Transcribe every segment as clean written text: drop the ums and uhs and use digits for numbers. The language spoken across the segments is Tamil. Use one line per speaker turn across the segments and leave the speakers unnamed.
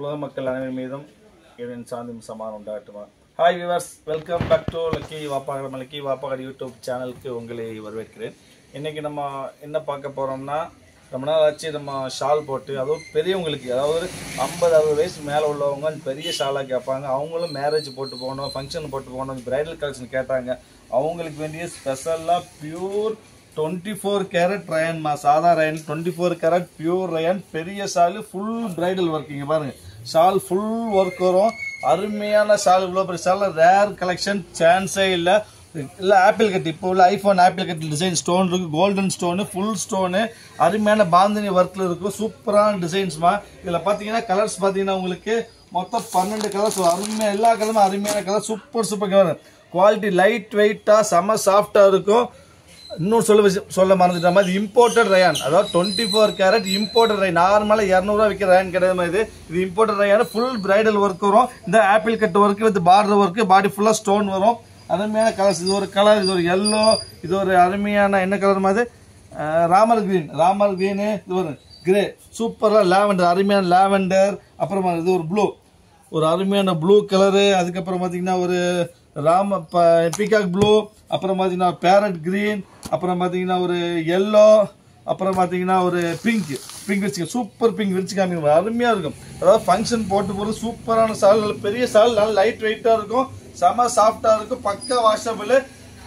உலக மக்கள் அனைவரும் மீதும் இறைவன் சாந்தியும் சமாதானம் உண்டாகட்டுமா. Hi viewers, welcome back to lucky வாப்பாகர் யூடியூப் சேனலுக்கு உங்களை வரவேற்கிறேன். இன்றைக்கி நம்ம என்ன பார்க்க போகிறோம்னா, ரொம்ப நாள் ஆச்சு நம்ம ஷால் போட்டு, அதுவும் பெரியவங்களுக்கு, அதாவது 50-60 வயசு மேலே உள்ளவங்க பெரிய ஷாலாக கேட்பாங்க. அவங்களும் மேரேஜ் போட்டு போகணும், ஃபங்க்ஷன் போட்டு போகணும், பிரைடல் கலெக்ஷன் கேட்டாங்க. அவங்களுக்கு வேண்டிய ஸ்பெஷலாக பியூர் 24 கேரட் ரயன்மா, சாதா ரயன் 24 கேரட் பியூர் ரயன் பெரிய ஷாலு, ஃபுல் பிரைடல் ஒர்க்கிங்க பாருங்கள். ஷால் ஃபுல் ஒர்க் வரும், அருமையான ஷால். இவ்வளோ பெரிய ஷால் ரேர் கலெக்ஷன், சான்ஸே இல்லை. ஆப்பிள் கட், இப்போ உள்ள iPhone apple cut design stone இருக்குது, கோல்டன் ஸ்டோனு, ஃபுல் ஸ்டோனு, அருமையான பாந்தினி ஒர்க்கில் இருக்கும். சூப்பரான டிசைன்ஸ்மா. இதில் பார்த்தீங்கன்னா கலர்ஸ் பார்த்தீங்கன்னா உங்களுக்கு மொத்தம் 12 கலர்ஸ், அருமையாக எல்லா கலருமே அருமையான colour, super colour. Quality light வெயிட்டாக செம சாஃப்டாக இருக்கும். இன்னும் சொல்ல மறந்துட்ட மாதிரி இம்போர்ட்டட் ரயான், அதாவது 24 கேரட் இம்போர்ட்டட் ரயான். நார்மலாக 200 விற்கிற ரயான் கிடையாது. இது imported rayon, full bridal work வரும். இந்த apple cut work with border work, body ஃபுல்லாக ஸ்டோன் வரும். அருமையான கலர்ஸ். இது ஒரு கலர், இது ஒரு எல்லோ, இது ஒரு அருமையான என்ன கலர் மாதிரி ராமர் கிரீனு, இது ஒரு கிரே, சூப்பராக லாவெண்டர், அருமையான லாவெண்டர். அப்புறமா இது ஒரு ப்ளூ, ஒரு அருமையான ப்ளூ கலரு. அதுக்கப்புறம் பார்த்தீங்கன்னா ஒரு பீகாக் ப்ளூ, அப்புறம் பார்த்தீங்கன்னா பேரட் கிரீன், அப்புறம் பார்த்தீங்கன்னா ஒரு எல்லோ, அப்புறம் பார்த்தீங்கன்னா ஒரு பிங்க் வச்சுக்க, சூப்பர் பிங்க் வச்சுக்காம அருமையாக இருக்கும். அதாவது ஃபங்க்ஷன் போட்டு போகிறது சூப்பரான சால், நல்ல பெரிய சால், நல்ல லைட் வெயிட்டாக இருக்கும், செம சாஃப்டாக இருக்கும், பக்கா வாஷபிள்,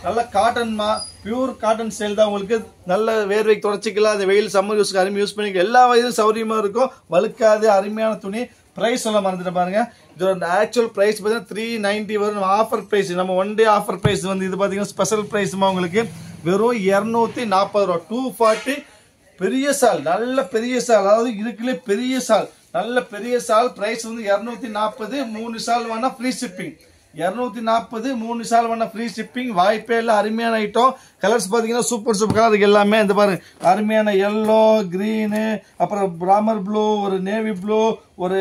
நல்ல காட்டன்மா, பியூர் காட்டன் ஸ்டைல் தான். உங்களுக்கு நல்ல வேர்வைக்கு தொடச்சிக்கலாம், அந்த வெயில் சம்மர் யூஸ்க்கு அருமையாக யூஸ் பண்ணிக்கலாம், எல்லா வயதும் சௌரியமாக இருக்கும், வழுக்காது, அருமையான துணி. ப்ரைஸ் சொல்ல மறந்துட்டு பாருங்க, இதோட ஆக்சுவல் ப்ரைஸ் பார்த்தீங்கன்னா 390 வரும். ஆஃபர் ப்ரைஸ், நம்ம ஒன் டே ஆஃபர் ப்ரைஸ் வந்து இது பார்த்தீங்கன்னா ஸ்பெஷல் ப்ரைஸ்மா உங்களுக்கு வெறும் 240 ரூபா. 240 பெரிய சால், நல்ல பெரிய சால், அதாவது இருக்குல்லே பெரிய சால், நல்ல பெரிய சால். ப்ரைஸ் வந்து 240, 3 சால் வேணா ஃப்ரீ ஷிப்பிங். 240 3 சால் வேணா ஃப்ரீ ஷிப்பிங். வாய்ப்பே இல்லை, அருமையான ஐட்டம். கலர்ஸ் பார்த்தீங்கன்னா சூப்பர் கலர் எல்லாமே. இந்த பாருங்க, அருமையான எல்லோ, கிரீனு, அப்புறம் ராமர் ப்ளூ, ஒரு நேவி ப்ளூ, ஒரு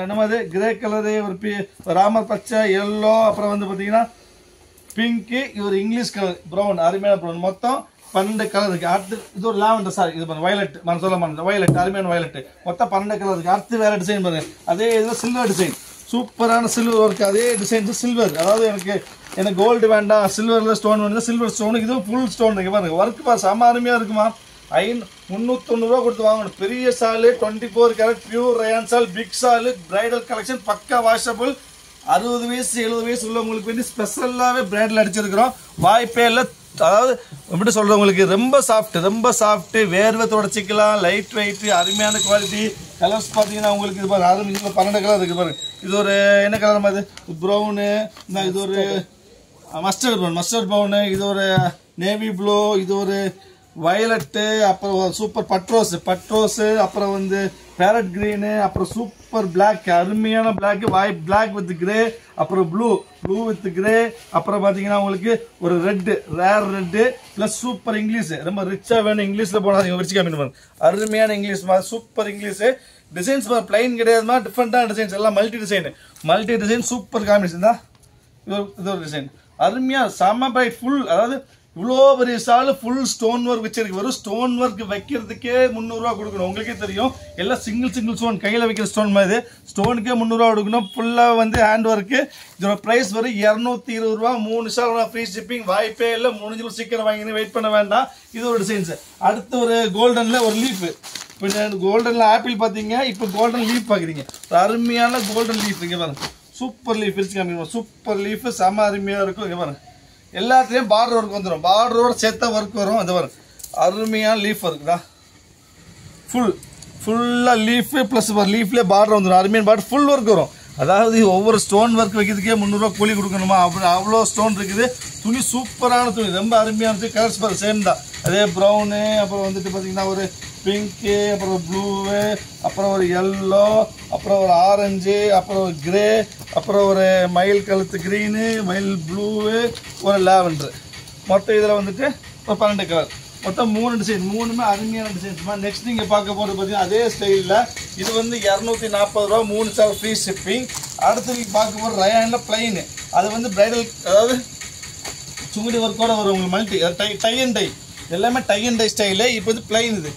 என்னது கிரே கலரு, ஒரு ராமர் பச்சை, எல்லோ, அப்புறம் வந்து பார்த்தீங்கன்னா பிங்க்கு, இது ஒரு இங்கிலீஷ் கலர் ப்ரௌன், அருமையான ப்ரௌன். மொத்தம் 12 கலர் இருக்கு. அடுத்து இது ஒரு லாவெண்டர், சாரி இது பாருங்க வயலட், வயலட், அருமையான வயலட். மொத்தம் 12 கலர் இருக்கு. அடுத்து வேற டிசைன் பாருங்க, அதே இதில் சில்வர் டிசைன், சூப்பரான சில்வர் ஒர்க். அதே டிசைன்ஸ் சில்வர், அதாவது எனக்கு கோல்டு வேண்டாம், சில்வரில் ஸ்டோன் வேணும், சில்வர் ஸ்டோனுக்கு இதுவும் ஃபுல் ஸ்டோன் இருக்கு பாருங்க. ஒர்க் பா செம அருமையாக இருக்குமா. 390 ரூபா கொடுத்து வாங்கணும். பெரிய சாலு, 24 கேரட் பியூர் ரயான் சால், பிக் சாலு, பிரைடல் கலெக்ஷன், பக்கா வாஷபிள். 60 வயசு 70 வயசு உள்ளவங்களுக்கு வேண்டி ஸ்பெஷலாகவே பிரைடல் அடிச்சிருக்கிறோம். வாய்ப்பே இல்லை. அதாவது எப்படி சொல்கிறவங்களுக்கு ரொம்ப சாஃப்ட், வேர்வை தொடச்சிக்கலாம், லைட் வெயிட், அருமையான குவாலிட்டி. கலர்ஸ் பார்த்தீங்கன்னா உங்களுக்கு இது பாருங்க, இதில் 12 கலர் இருக்குது பாருங்க. இது ஒரு என்ன கலர் மாதிரி ப்ரௌனு, இது ஒரு மஸ்டர்ட் ப்ரௌனு, இது ஒரு நேவி ப்ளூ, இது ஒரு வயலட்டு, அப்புறம் சூப்பர் பட்ரோஸு, அப்புறம் வந்து பேரட் கிரீனு, அப்புறம் சூப்பர் பிளாக், அருமையான பிளாக், பிளாக் வித் கிரே, அப்புறம் ப்ளூ வித் கிரே, அப்புறம் பார்த்தீங்கன்னா உங்களுக்கு ஒரு rare red plus super English. ரொம்ப ரிச்சாக வேணும், இங்கிலீஷில் போனால் வச்சு காமிப்பாங்க. அருமையான இங்கிலீஷ் மாதிரி, சூப்பர் இங்கிலீஷு. டிசைன்ஸ் பிளைன் கிடையாதுமா, டிஃப்ரெண்டான டிசைன்ஸ், எல்லாம் மல்டி டிசைன், சூப்பர் காம்பினேஷன் தான். இது ஒரு டிசைன் அருமையாக செம பிரைட் ஃபுல். அதாவது இவ்வளோ பெரிய சால் ஃபுல் ஸ்டோன் ஒர்க் வச்சிருக்கு. வெறும் ஸ்டோன் ஒர்க் வைக்கிறதுக்கே 300 ரூபா கொடுக்கணும். உங்களுக்கே தெரியும், எல்லாம் சிங்கிள் ஸ்டோன், கையில் வைக்கிற ஸ்டோன் மாதிரி. ஸ்டோனுக்கே 300 ரூபா கொடுக்கணும். ஃபுல்லாக வந்து ஹேண்ட் ஒர்க்கு. இதோட ப்ரைஸ் வரும் 220 ரூபா. 3 சால் ஃப்ரீ ஷிப்பிங். வாய்ப்பே இல்லை. 3 சீக்கிரம் வாங்கி வெயிட் பண்ண வேண்டாம். இது ஒரு டிசைன்ஸ். அடுத்து ஒரு கோல்டனில் ஒரு லீஃப். இப்போ கோல்டனில் ஆப்பிள் பார்த்தீங்க, இப்போ கோல்டன் லீஃப் பார்க்குறீங்க. அருமையான கோல்டன் லீஃப் இங்கே பாருங்க, சூப்பர் லீஃப் வச்சு காமிக்கணும். சூப்பர் லீஃப் செம அருமையாக இருக்கும். இங்கே பாருங்க, எல்லாத்துலேயும் பார்டர் ஒர்க் வந்துடும், பார்டரோட சேர்த்தா ஒர்க் வரும். அது வரும் அருமையான லீஃப் இருக்குதா, ஃபுல்லாக லீஃபு ப்ளஸ் லீஃப்லேயே பார்டர் வந்துடும். அருமையான பார்டர் ஃபுல் ஒர்க் வரும். அதாவது ஒவ்வொரு ஸ்டோன் ஒர்க் வைக்கிறதுக்கே 300 ரூபா கூலி கொடுக்கணுமா, அவ்வளோ ஸ்டோன் இருக்குது. துணி சூப்பரான துணி, ரொம்ப அருமையான கலர்ஸ் பாரு சேம் தான். அதே ப்ரௌனு, அப்புறம் வந்துட்டு பார்த்தீங்கன்னா ஒரு பிங்க்கு, அப்புறம் ப்ளூவு, அப்புறம் ஒரு எல்லோ, அப்புறம் ஒரு ஆரஞ்சு, அப்புறம் ஒரு கிரே, அப்புறம் ஒரு மயில் கழுத்து க்ரீனு, மயில் ப்ளூவு, ஒரு லாவெண்டர். மொத்தம் இதில் வந்துட்டு ஒரு 12 கலர். மொத்தம் 3 டிசைன், 3மே அருமையான டிசைன்ஸ்மா. நெக்ஸ்ட் நீங்கள் பார்க்க போகிறது பார்த்தீங்கன்னா அதே ஸ்டைலில் இது வந்து 240 ரூபா. 3 சால் ஃப்ரீ ஷிப்பிங். அடுத்து நீங்கள் பார்க்க போகிற ரயானில் பிளைனு, அது வந்து பிரைடல், அதாவது சுங்குடி ஒர்க்கோட வரும் உங்களுக்கு. மல்டி டை அண்ட் டை, எல்லாமே டை அண்ட் டை ஸ்டைலு. இப்போ வந்து பிளைன், இது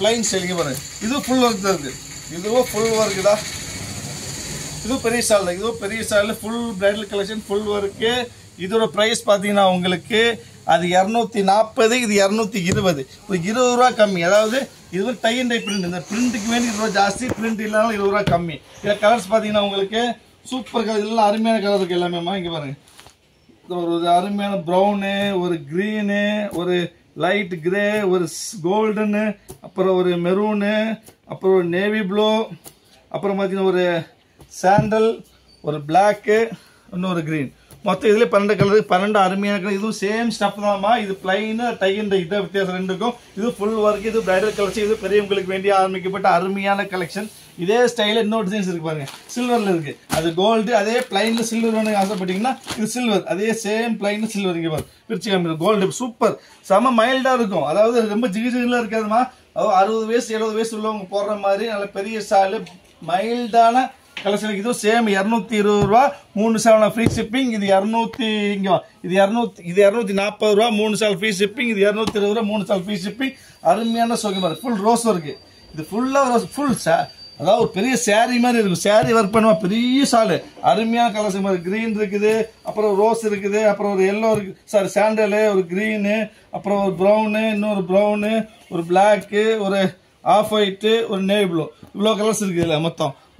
பிளைன் ஸ்டைலிங்க பாருங்கள். இது ஃபுல் ஒர்க் தான் இருக்குது. இதுவும் ஃபுல் ஒர்க்கு தான். இதுவும் பெரிய ஸ்டால் தான். இதுவும் பெரிய ஸ்டாலில் full bridal collection full work. இதோட ப்ரைஸ் பார்த்தீங்கன்னா உங்களுக்கு அது 240, இது 220, ஒரு 20 ரூபா கம்மி. அதாவது இது ஒரு டை அண்ட் டை பிரிண்ட். இந்த பிரிண்ட்டுக்கு வேண்டி 20 ரூபா ஜாஸ்தி, பிரிண்ட் இல்லாமல் 20 ரூபா கம்மி. இதில் கலர்ஸ் பார்த்தீங்கன்னா உங்களுக்கு சூப்பர் கலர், இதெல்லாம் அருமையான கலர் இருக்குது எல்லாமே. இங்கே பாருங்க, ஒரு அருமையான ப்ரௌனு, ஒரு க்ரீனு, ஒரு லைட் கிரே, ஒரு கோல்டனு, அப்புறம் ஒரு மெரூனு, அப்புறம் ஒரு நேவி ப்ளூ, அப்புறம் பார்த்தீங்கன்னா ஒரு சாண்டல், ஒரு பிளாக்கு, இன்னொரு க்ரீன். மொத்தம் இதில் 12 கலர், 12 அருமையான கலர். இதுவும் சேம் ஸ்டஃப் தான்மா. இது பிளைனு டை அண்ட் இதை வித்தியாசம் ரெண்டுக்கும். இது ஃபுல் ஒர்க், இது பிரைடல் கலெக்ஷன். இது பெரியவங்களுக்கு வேண்டிய ஆரம்பிக்கப்பட்ட அருமையான கலெக்ஷன். இதே ஸ்டைலில் இன்னொரு டிசைன்ஸ் இருக்கு பாருங்க. சில்வரில் இருக்கு, அது கோல்டு. அதே பிளைனில் சில்வர் வேணும் ஆசைப்பட்டீங்கன்னா இது சில்வர். அதே சேம் பிளைன் சில்வர். இங்கே பாருங்க, பிரிச்சு காமிக்கும். கோல்டு சூப்பர், செம மைல்டாக இருக்கும். அதாவது ரொம்ப ஜிகிஜிலாம் இருக்காதுமா. அதாவது 60 வயசு 70 வயசு உள்ளவங்க போடுற மாதிரி நல்ல பெரிய ஸ்டாலு மைல்டான கலெக்ஷன். இதுவும் சேம் 220 ரூபா, 3 சால் ஃப்ரீ ஷிப்பிங். இது 200, இங்கே இது 240 ரூபா, 3 சால் ஃப்ரீ ஷிப்பிங். இது 220 ரூபா, 3 சால் ஃப்ரீ ஷிப்பிங். அருமையான சோகமாக இருக்கு. ஃபுல் ரோஸ் இருக்கு. இது ஃபுல்லாக ரோஸ், ஃபுல் அதாவது ஒரு பெரிய சாரி மாதிரி இருக்கும். சாரி ஒர்க் பண்ணுவா, பெரிய சாலு, அருமையான கலர்ஸ் மாதிரி. கிரீன் இருக்குது, அப்புறம் ரோஸ் இருக்குது, அப்புறம் ஒரு எல்லோ இருக்கு, சாரி சாண்டலு, ஒரு கிரீனு, அப்புறம் ஒரு ப்ரௌனு, இன்னொரு ப்ரௌனு, ஒரு பிளாக்கு, ஒரு ஆஃப் ஒயிட்டு, ஒரு நேவி ப்ளூ. இவ்வளோ கலர்ஸ் இருக்குது இல்லை.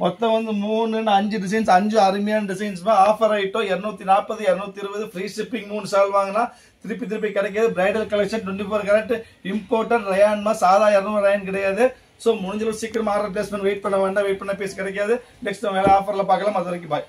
மொத்தம் வந்து 3-5 டிசைன்ஸ், 5 அருமையான designs. Offer item 240, 220 free shipping. 3 shawl வாங்கினா திருப்பி கிடைக்காது. பிரைடல் கலெக்ஷன் 24 கேரட் இம்போர்ட்டட் ரயான்மா. சாதா 200 ரயான் கிடையாது. ஸோ முடிஞ்சளவு சீக்கிரம் ஆர்டர் பிளேஸ் பண்ணி வெயிட் பண்ண வேண்டாம். வெயிட் பண்ண பீஸ் கிடைக்காது. நெக்ஸ்ட் வேலை ஆஃபரில் பார்க்கலாம். அது வரைக்கும் பாய்.